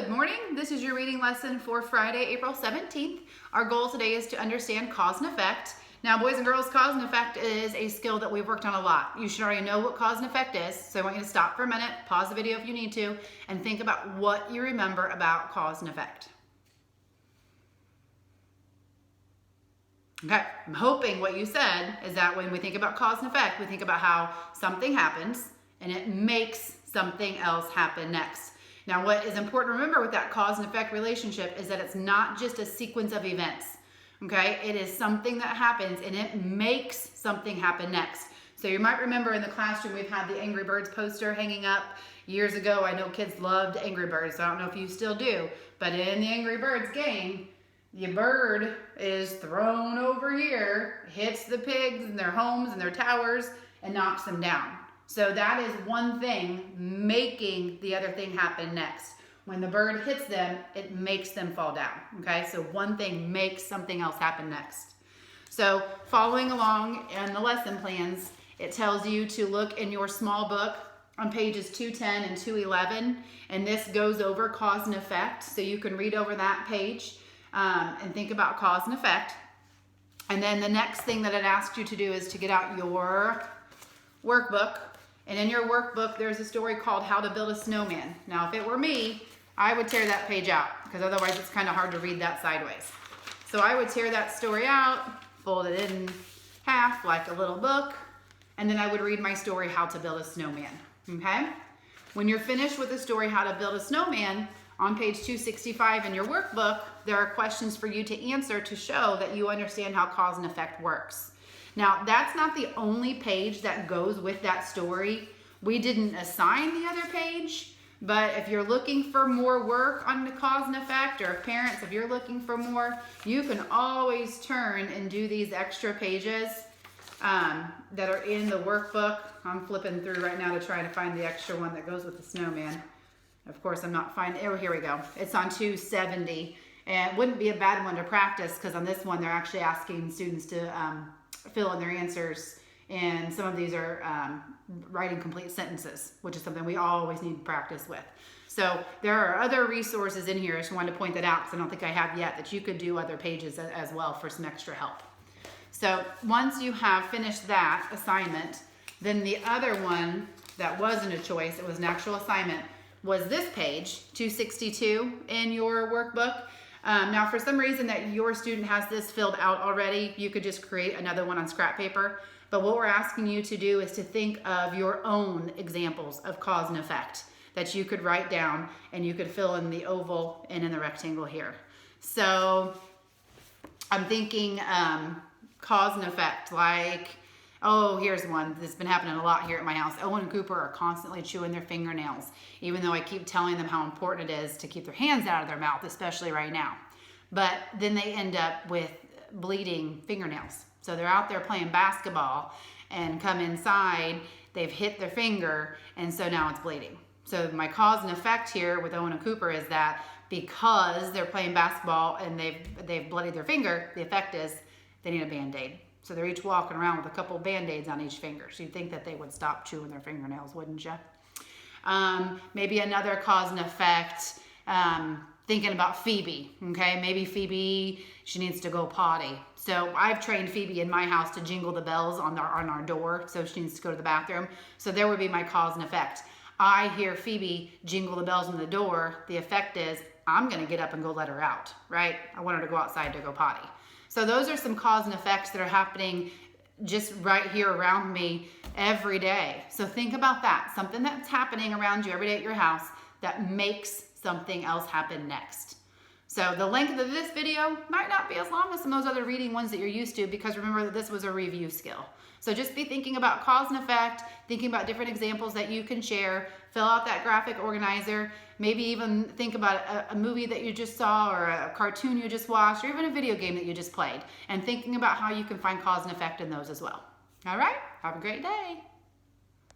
Good morning. This is your reading lesson for Friday, April 17th. Our goal today is to understand cause and effect. Now, boys and girls, cause and effect is a skill that we've worked on a lot. You should already know what cause and effect is, so I want you to stop for a minute, pause the video if you need to, and think about what you remember about cause and effect. Okay, I'm hoping what you said is that when we think about cause and effect, we think about how something happens and it makes something else happen next. Now, what is important to remember with that cause and effect relationship is that it's not just a sequence of events, okay? It is something that happens and it makes something happen next. So you might remember in the classroom, we've had the Angry Birds poster hanging up years ago. I know kids loved Angry Birds, so I don't know if you still do, but in the Angry Birds game, the bird is thrown over here, hits the pigs in their homes and their towers, and knocks them down. So that is one thing making the other thing happen next. When the bird hits them, it makes them fall down, okay? So one thing makes something else happen next. So following along in the lesson plans, it tells you to look in your small book on pages 210 and 211, and this goes over cause and effect, so you can read over that page and think about cause and effect. And then the next thing that it asks you to do is to get out your workbook. And in your workbook, there's a story called How to Build a Snowman. Now, if it were me, I would tear that page out because otherwise it's kind of hard to read that sideways. So I would tear that story out, fold it in half like a little book, and then I would read my story, How to Build a Snowman, okay? When you're finished with the story, How to Build a Snowman, on page 265 in your workbook, there are questions for you to answer to show that you understand how cause and effect works. Now, that's not the only page that goes with that story. We didn't assign the other page, but if you're looking for more work on the cause and effect, or parents, if you're looking for more, you can always turn and do these extra pages that are in the workbook. I'm flipping through right now to try to find the extra one that goes with the snowman. Of course, I'm not finding, oh, here we go. It's on 270, and it wouldn't be a bad one to practice because on this one, they're actually asking students to fill in their answers, and some of these are writing complete sentences, which is something we always need to practice with. So there are other resources in here. I just wanted to point that out because I don't think I have yet, that you could do other pages as well for some extra help. So once you have finished that assignment, then the other one that wasn't a choice, it was an actual assignment, was this page, 262 in your workbook. Now, for some reason that your student has this filled out already, you could just create another one on scrap paper. But what we're asking you to do is to think of your own examples of cause and effect that you could write down, and you could fill in the oval and in the rectangle here. So I'm thinking cause and effect, like, oh, here's one that's been happening a lot here at my house. Owen and Cooper are constantly chewing their fingernails, even though I keep telling them how important it is to keep their hands out of their mouth, especially right now. But then they end up with bleeding fingernails. So they're out there playing basketball and come inside, they've hit their finger, and so now it's bleeding. So my cause and effect here with Owen and Cooper is that because they're playing basketball and they've bloodied their finger, the effect is they need a Band-Aid. So they're each walking around with a couple Band-Aids on each finger. So you'd think that they would stop chewing their fingernails, wouldn't you? Maybe another cause and effect, thinking about Phoebe, okay? Maybe Phoebe, she needs to go potty. So I've trained Phoebe in my house to jingle the bells on our door, so she needs to go to the bathroom. So there would be my cause and effect. I hear Phoebe jingle the bells on the door. The effect is I'm gonna get up and go let her out, right? I want her to go outside to go potty. So those are some cause and effects that are happening just right here around me every day. So think about that, something that's happening around you every day at your house that makes something else happen next. So the length of this video might not be as long as some of those other reading ones that you're used to, because remember that this was a review skill. So just be thinking about cause and effect, thinking about different examples that you can share, fill out that graphic organizer, maybe even think about a movie that you just saw, or a cartoon you just watched, or even a video game that you just played, and thinking about how you can find cause and effect in those as well. All right, have a great day.